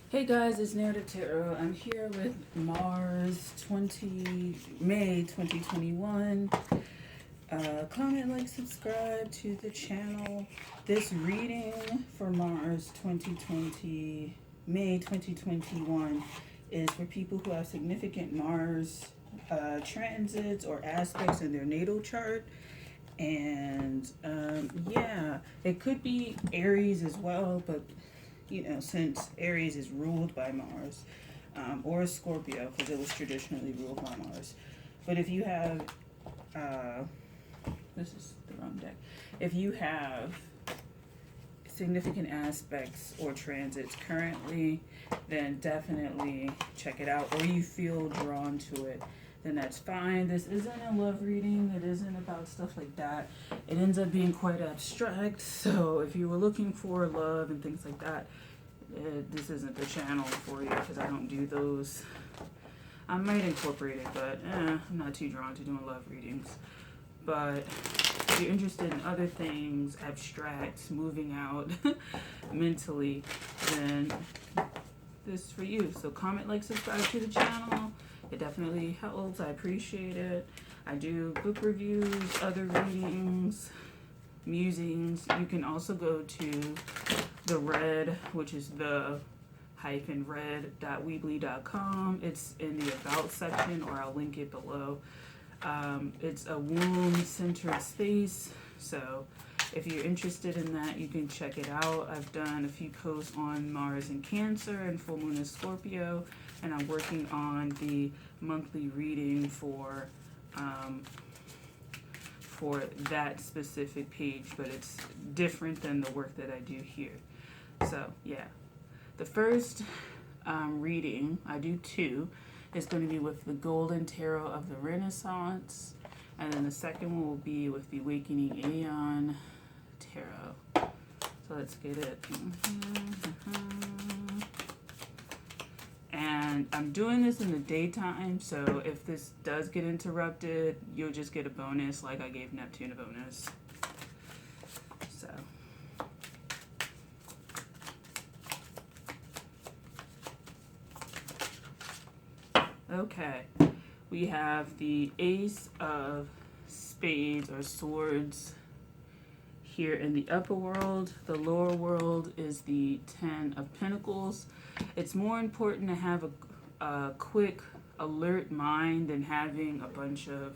Hey guys, it's Narrative Tarot. I'm here with Mars 2021. Comment, like, subscribe to the channel. This reading for Mars 2020, May 2021, is for people who have significant Mars transits or aspects in their natal chart. And yeah, it could be Aries as well, but since Aries is ruled by Mars, or Scorpio, because it was traditionally ruled by Mars. But if you have, uh, this is the wrong deck. If you have significant aspects or transits currently, then definitely check it out. Or you feel drawn to it, then that's fine. This isn't a love reading. It isn't about stuff like that. It ends up being quite abstract. So if you were looking for love and things like that, this isn't the channel for you because I don't do those. I might incorporate it, but I'm not too drawn to doing love readings. But if you're interested in other things, abstract, moving out mentally, then this is for you. So comment, like, subscribe to the channel. It definitely helps. I appreciate it. I do book reviews, other readings, musings. You can also go to the red, which is the red.weebly.com. It's in the about section, or I'll link it below. It's a womb-centered space, so if you're interested in that, you can check it out. I've done a few posts on Mars in Cancer and full moon in Scorpio, and I'm working on the monthly reading for that specific page, but it's different than the work that I do here. So yeah, the first reading, I do two, is going to be with the Golden Tarot of the Renaissance, and then the second one will be with the Awakening Aeon Tarot. So let's get it. And I'm doing this in the daytime, so if this does get interrupted, you'll just get a bonus like I gave Neptune a bonus. So okay, we have the Ace of Spades or Swords here in the upper world. The lower world is the Ten of Pentacles. It's more important to have a quick, alert mind than having a bunch of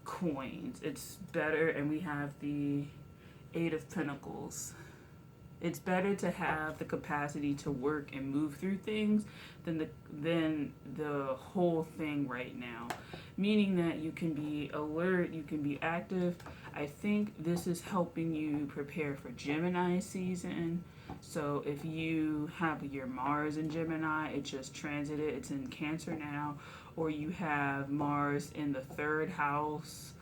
coins. It's better, and we have the Eight of Pentacles. It's better to have the capacity to work and move through things than the whole thing right now. Meaning that you can be alert, you can be active. I think this is helping you prepare for Gemini season. So if you have your Mars in Gemini, it just transited, it's in Cancer now, or you have Mars in the third house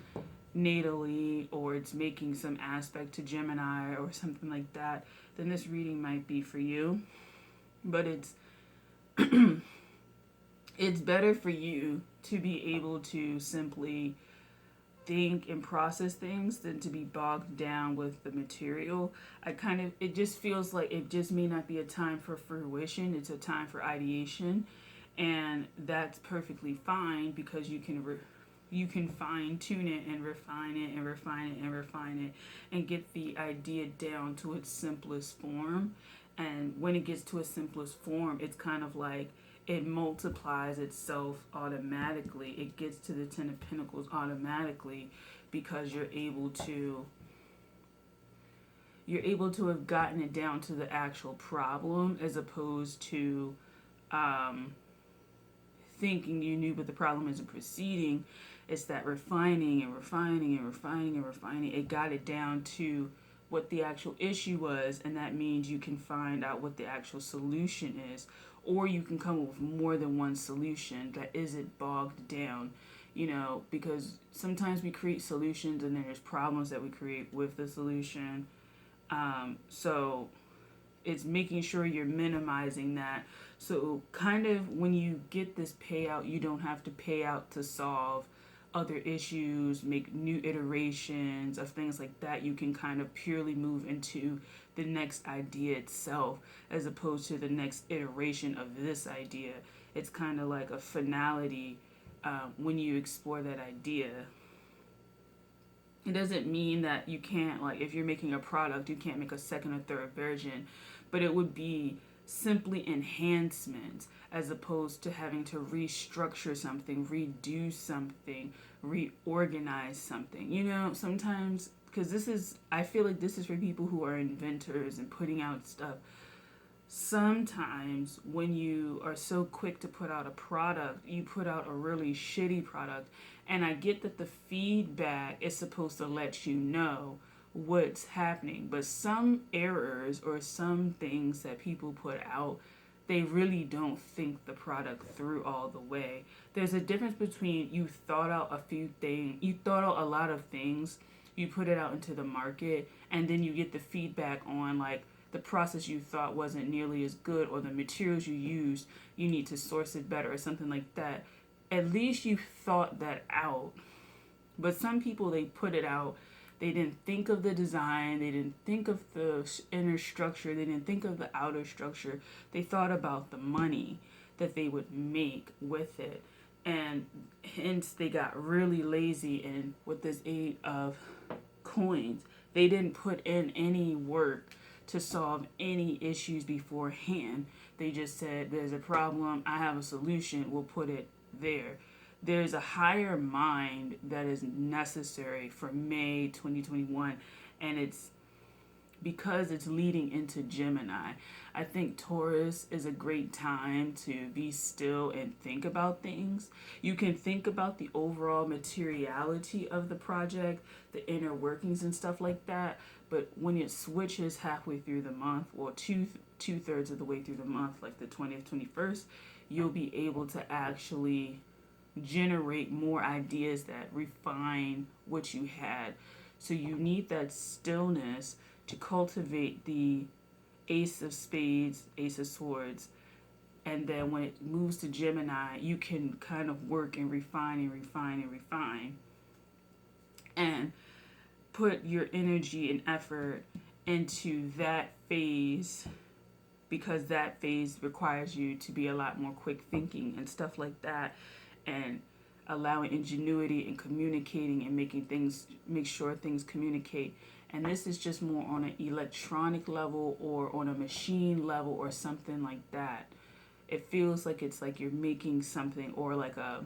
natally, or it's making some aspect to Gemini or something like that, then this reading might be for you. But it's it's better for you to be able to simply think and process things than to be bogged down with the material. It just feels like it just may not be a time for fruition, it's a time for ideation, and that's perfectly fine because you can fine tune it and refine it and refine it and refine it and get the idea down to its simplest form. And when it gets to its simplest form, it's kind of like it multiplies itself automatically. It gets to the Ten of Pentacles automatically because you're able to have gotten it down to the actual problem, as opposed to thinking you knew what the problem is and proceeding. It's that refining and refining and refining and refining. It got it down to what the actual issue was, and that means you can find out what the actual solution is, or you can come up with more than one solution that isn't bogged down, because sometimes we create solutions and then there's problems that we create with the solution. So it's making sure you're minimizing that. So kind of when you get this payout, you don't have to pay out to solve other issues, make new iterations of things like that. You can kind of purely move into the next idea itself as opposed to the next iteration of this idea. It's kind of like a finality when you explore that idea. It doesn't mean that you can't, like, if you're making a product, you can't make a second or third version, but it would be simply enhancements as opposed to having to restructure something, redo something, reorganize something. You know, sometimes, because I feel like this is for people who are inventors and putting out stuff. Sometimes when you are so quick to put out a product, you put out a really shitty product. And I get that the feedback is supposed to let you know what's happening, but some errors or some things that people put out, they really don't think the product through all the way. There's a difference between you thought out a few things, you thought out a lot of things, you put it out into the market, and then you get the feedback on, like, the process you thought wasn't nearly as good, or the materials you used, you need to source it better, or something like that. At least you thought that out. But some people, they put it out, they didn't think of the design, they didn't think of the inner structure, they didn't think of the outer structure. They thought about the money that they would make with it. And hence they got really lazy, and with this age of coins, they didn't put in any work to solve any issues beforehand. They just said, there's a problem, I have a solution, we'll put it there. There's a higher mind that is necessary for May 2021, and it's because it's leading into Gemini. I think Taurus is a great time to be still and think about things. You can think about the overall materiality of the project, the inner workings and stuff like that, but when it switches halfway through the month, or two-thirds of the way through the month, like the 20th, 21st, you'll be able to actually generate more ideas that refine what you had. So you need that stillness to cultivate the Ace of Spades, Ace of Swords. And then when it moves to Gemini, you can kind of work and refine and refine and refine. And put your energy and effort into that phase, because that phase requires you to be a lot more quick thinking and stuff like that, and allowing ingenuity and communicating and make sure things communicate. And this is just more on an electronic level or on a machine level or something like that. It feels like it's like you're making something, or like a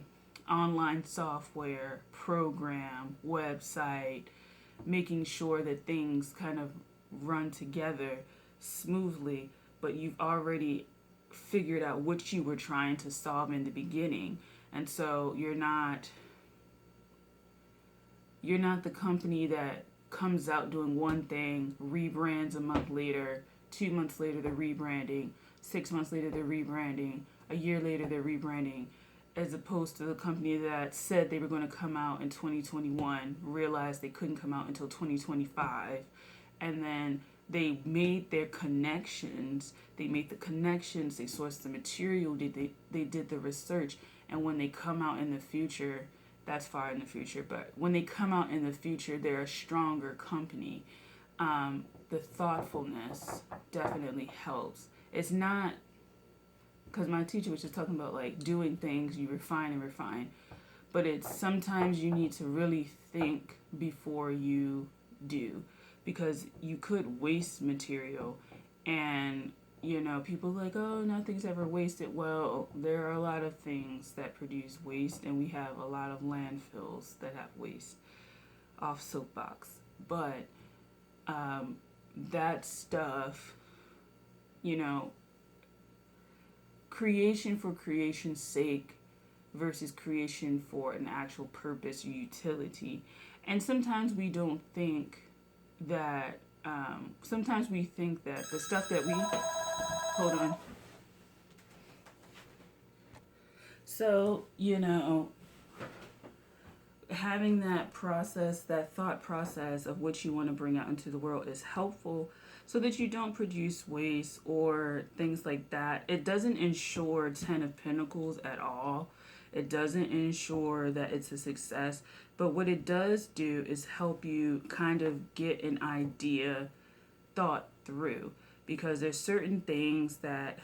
online software program, website, making sure that things kind of run together smoothly, but you've already figured out what you were trying to solve in the beginning. And so you're not the company that comes out doing one thing, rebrands a month later, 2 months later they're rebranding, 6 months later they're rebranding, a year later they're rebranding, as opposed to the company that said they were going to come out in 2021, realized they couldn't come out until 2025, and then they made their connections, they sourced the material, they did the research, and when they come out in the future, that's far in the future, but when they come out in the future, they're a stronger company. The thoughtfulness definitely helps. It's not, because my teacher was just talking about, like, doing things, you refine and refine, but it's sometimes you need to really think before you do, because you could waste material. And people are like, oh, nothing's ever wasted. Well, there are a lot of things that produce waste, and we have a lot of landfills that have waste. Off soapbox. But that stuff, creation for creation's sake versus creation for an actual purpose or utility. And sometimes we don't think that, sometimes we think that the stuff that we, hold on. So, having that process, that thought process of what you want to bring out into the world is helpful, so that you don't produce waste or things like that. It doesn't ensure 10 of Pentacles at all. It doesn't ensure that it's a success. But what it does do is help you kind of get an idea, thought through, because there's certain things that,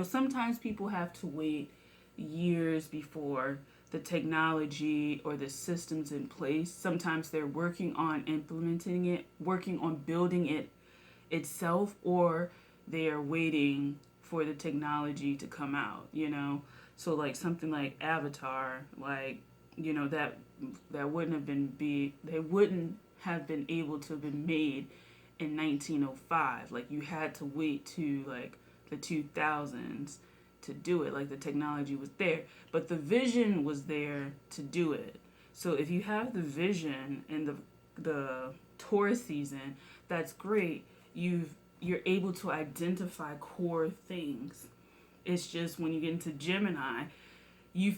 sometimes people have to wait years before the technology or the systems in place. Sometimes they're working on implementing it, working on building it itself, or they are waiting for the technology to come out. So like something like Avatar, like, that wouldn't have been be they wouldn't have been able to have been made in 1905. Like, you had to wait to like the 2000s to do it. Like, the technology was there, but the vision was there to do it. So if you have the vision in the Taurus season, that's great. You're able to identify core things. It's just when you get into Gemini, you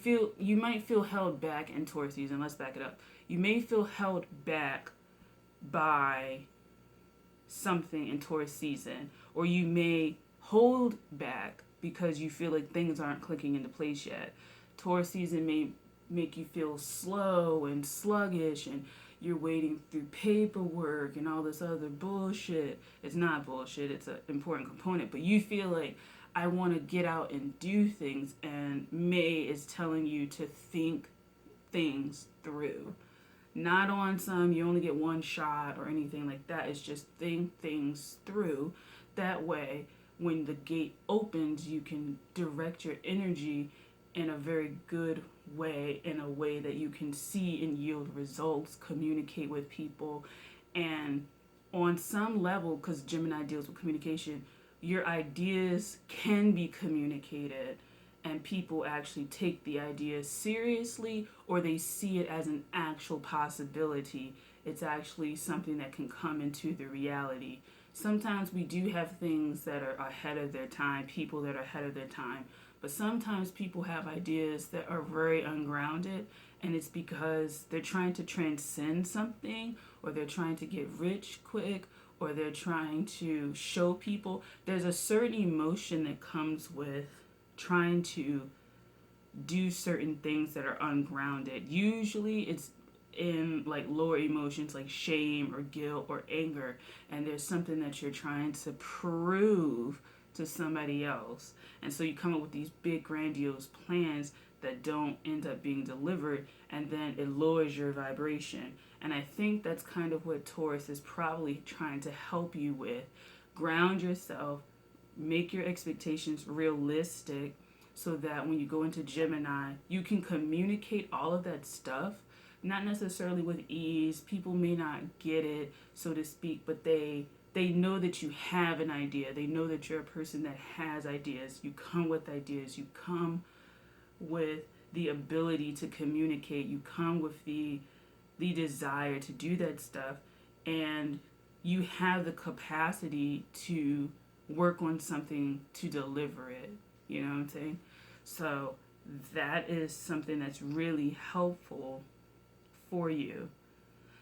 might feel held back in Taurus season. Let's back it up. You may feel held back by something in Taurus season, or you may hold back because you feel like things aren't clicking into place yet. Taurus season may make you feel slow and sluggish, and you're waiting through paperwork and all this other bullshit. It's not bullshit, it's an important component, but you feel like, I want to get out and do things, and May is telling you to think things through. Not on some, you only get one shot or anything like that. It's just think things through. That way, when the gate opens, you can direct your energy in a very good way, in a way that you can see and yield results, communicate with people. And on some level, because Gemini deals with communication, your ideas can be communicated, and people actually take the ideas seriously, or they see it as an actual possibility. It's actually something that can come into the reality. Sometimes we do have things that are ahead of their time, people that are ahead of their time, but sometimes people have ideas that are very ungrounded, and it's because they're trying to transcend something, or they're trying to get rich quick, or they're trying to show people. There's a certain emotion that comes with trying to do certain things that are ungrounded. Usually it's in like lower emotions like shame or guilt or anger, and there's something that you're trying to prove to somebody else. And so you come up with these big grandiose plans that don't end up being delivered, and then it lowers your vibration. And I think that's kind of what Taurus is probably trying to help you with. Ground yourself, make your expectations realistic, so that when you go into Gemini, you can communicate all of that stuff, not necessarily with ease. People may not get it, so to speak, but they know that you have an idea. They know that you're a person that has ideas. You come with ideas. You come with the ability to communicate. You come with the desire to do that stuff, and you have the capacity to work on something to deliver it. You know what I'm saying? So that is something that's really helpful for you.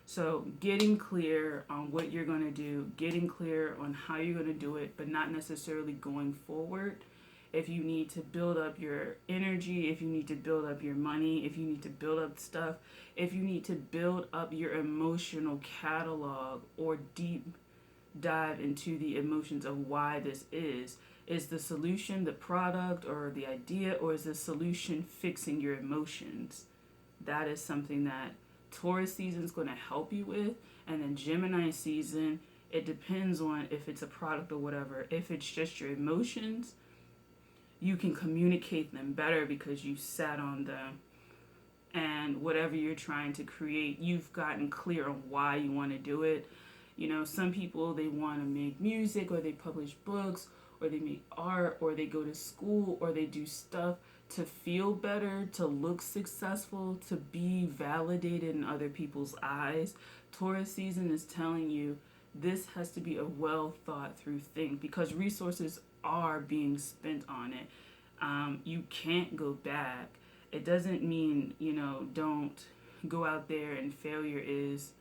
So getting clear on what you're going to do, getting clear on how you're going to do it, but not necessarily going forward. If you need to build up your energy, if you need to build up your money, if you need to build up stuff, if you need to build up your emotional catalog, or deep dive into the emotions of why this is the solution the product or the idea, or is the solution fixing your emotions? That is something that Taurus season is going to help you with. And then Gemini season, it depends on if it's a product or whatever. If it's just your emotions, you can communicate them better because you sat on them, and whatever you're trying to create, you've gotten clear on why you want to do it. Some people, they want to make music, or they publish books, or they make art, or they go to school, or they do stuff to feel better, to look successful, to be validated in other people's eyes. Taurus season is telling you this has to be a well thought through thing, because resources are being spent on it. You can't go back. It doesn't mean, don't go out there and failure is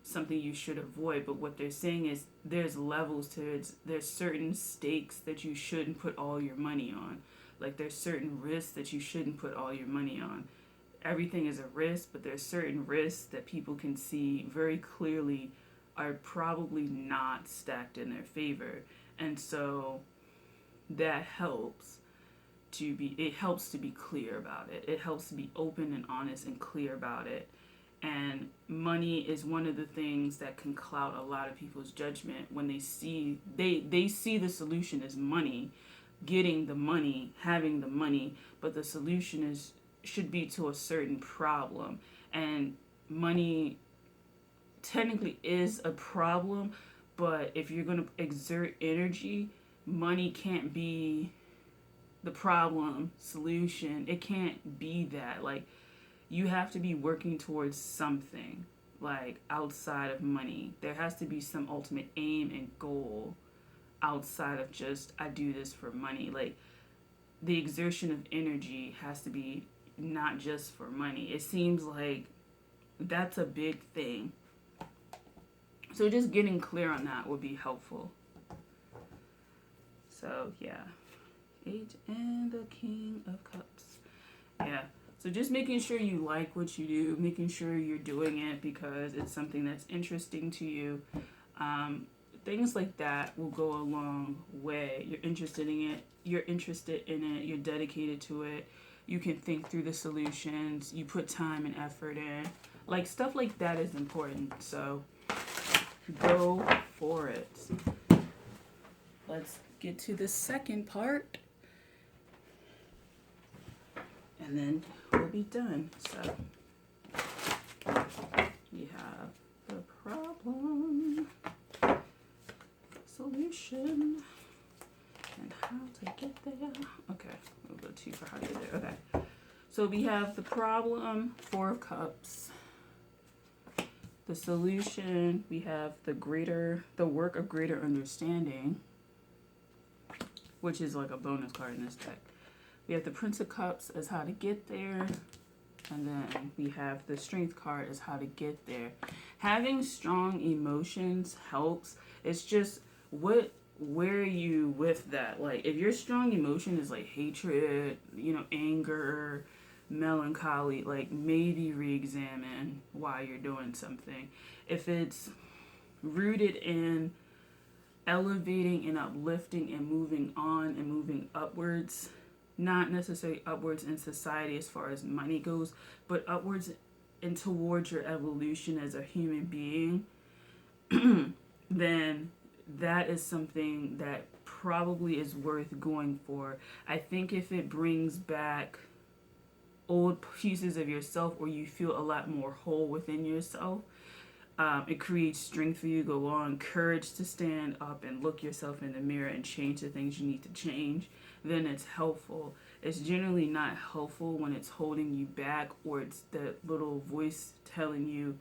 something you should avoid. But what they're saying is there's levels to it. There's certain stakes that you shouldn't put all your money on. Like, there's certain risks that you shouldn't put all your money on. Everything is a risk, but there's certain risks that people can see very clearly are probably not stacked in their favor. And so that helps it helps to be clear about it. It helps to be open and honest and clear about it. And money is one of the things that can cloud a lot of people's judgment when they see the solution as money, getting the money, having the money, but the solution is should be to a certain problem. And money technically is a problem, but if you're going to exert energy, money can't be the problem solution. It can't be that. Like, you have to be working towards something, like outside of money. There has to be some ultimate aim and goal outside of just I do this for money. Like, the exertion of energy has to be not just for money. It seems like that's a big thing. So just getting clear on that would be helpful. So yeah, 8 and the King of Cups. Yeah. So just making sure you like what you do, making sure you're doing it because it's something that's interesting to you. Things like that will go a long way. You're interested in it. You're dedicated to it. You can think through the solutions. You put time and effort in. Like, stuff like that is important. So go for it. Let's get to the second part. And then we'll be done. So we have the problem, solution, and how to get there. Okay, we'll go 2 for how to get there. Okay, so we have the problem, 4 of Cups. The solution, we have the work of greater understanding, which is like a bonus card in this deck. We have the Prince of Cups as how to get there. And then we have the Strength card as how to get there. Having strong emotions helps. It's just where are you with that? Like, if your strong emotion is like hatred, anger, melancholy, like, maybe re-examine why you're doing something. If it's rooted in elevating and uplifting and moving on and moving upwards, not necessarily upwards in society as far as money goes, but upwards and towards your evolution as a human being, then that is something that probably is worth going for. I think if it brings back old pieces of yourself or you feel a lot more whole within yourself, it creates strength for you to go on, courage to stand up and look yourself in the mirror and change the things you need to change, then it's helpful. It's generally not helpful when it's holding you back or it's the little voice telling you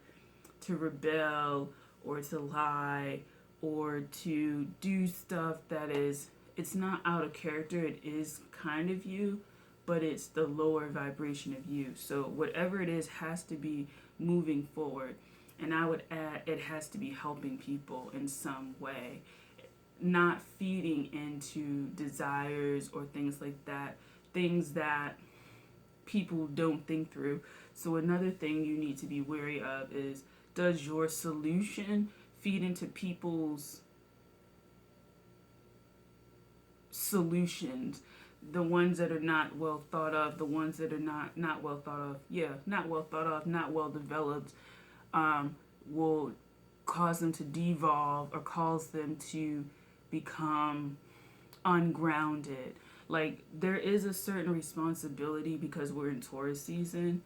to rebel or to lie or to do stuff that it's not out of character. It is kind of you, but it's the lower vibration of you. So whatever it is has to be moving forward. And I would add, it has to be helping people in some way, not feeding into desires or things like that, things that people don't think through. So another thing you need to be wary of is, does your solution feed into people's solutions? The ones that are not well thought of, the ones that are not well thought of, not well thought of, not well developed, will cause them to devolve or cause them to become ungrounded. Like, there is a certain responsibility, because we're in Taurus season,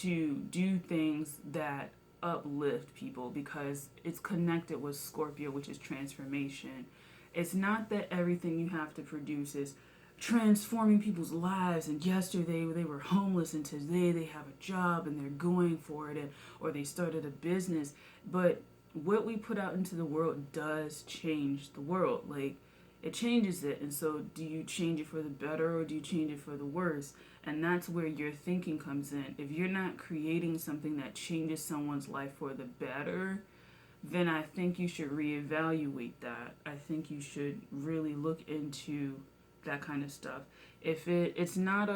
to do things that uplift people, because it's connected with Scorpio, which is transformation. It's not that everything you have to produce is transforming people's lives, and yesterday they were homeless and today they have a job and they're going for it, or they started a business. But what we put out into the world does change the world. Like, it changes it. And so do you change it for the better or do you change it for the worse? And that's where your thinking comes in. If you're not creating something that changes someone's life for the better, then I think you should reevaluate that. I think you should really look into that kind of stuff. If it's not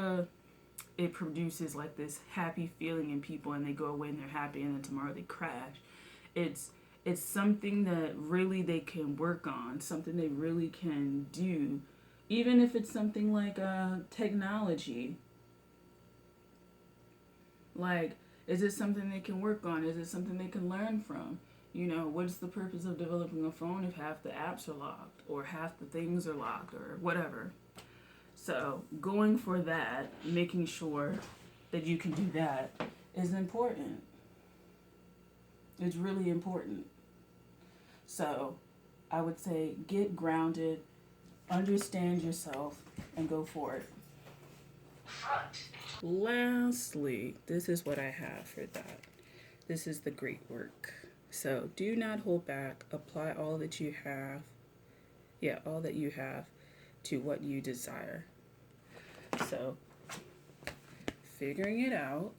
it produces like this happy feeling in people and they go away and they're happy and then tomorrow they crash. It's something that really they can work on, something they really can do, even if it's something like technology. Like, is it something they can work on? Is it something they can learn from? You know, what's the purpose of developing a phone if half the apps are locked or half the things are locked or whatever? So, going for that, making sure that you can do that is important. It's really important. So, I would say get grounded, understand yourself, and go for it. Lastly, this is what I have for that. This is the great work. So do not hold back. Apply all that you have. Yeah, all that you have to what you desire. So figuring it out,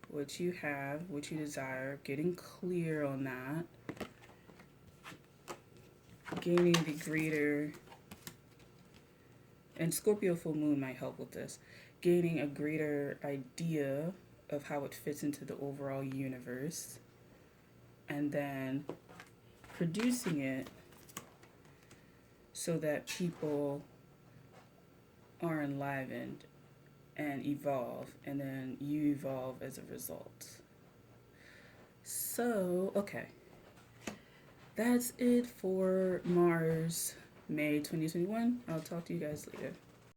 what you have, what you desire, getting clear on that, gaining the greater, and Scorpio full moon might help with this, gaining a greater idea of how it fits into the overall universe, and then producing it so that people are enlivened and evolve, and then you evolve as a result. So, okay. That's it for Mars, May 2021. I'll talk to you guys later.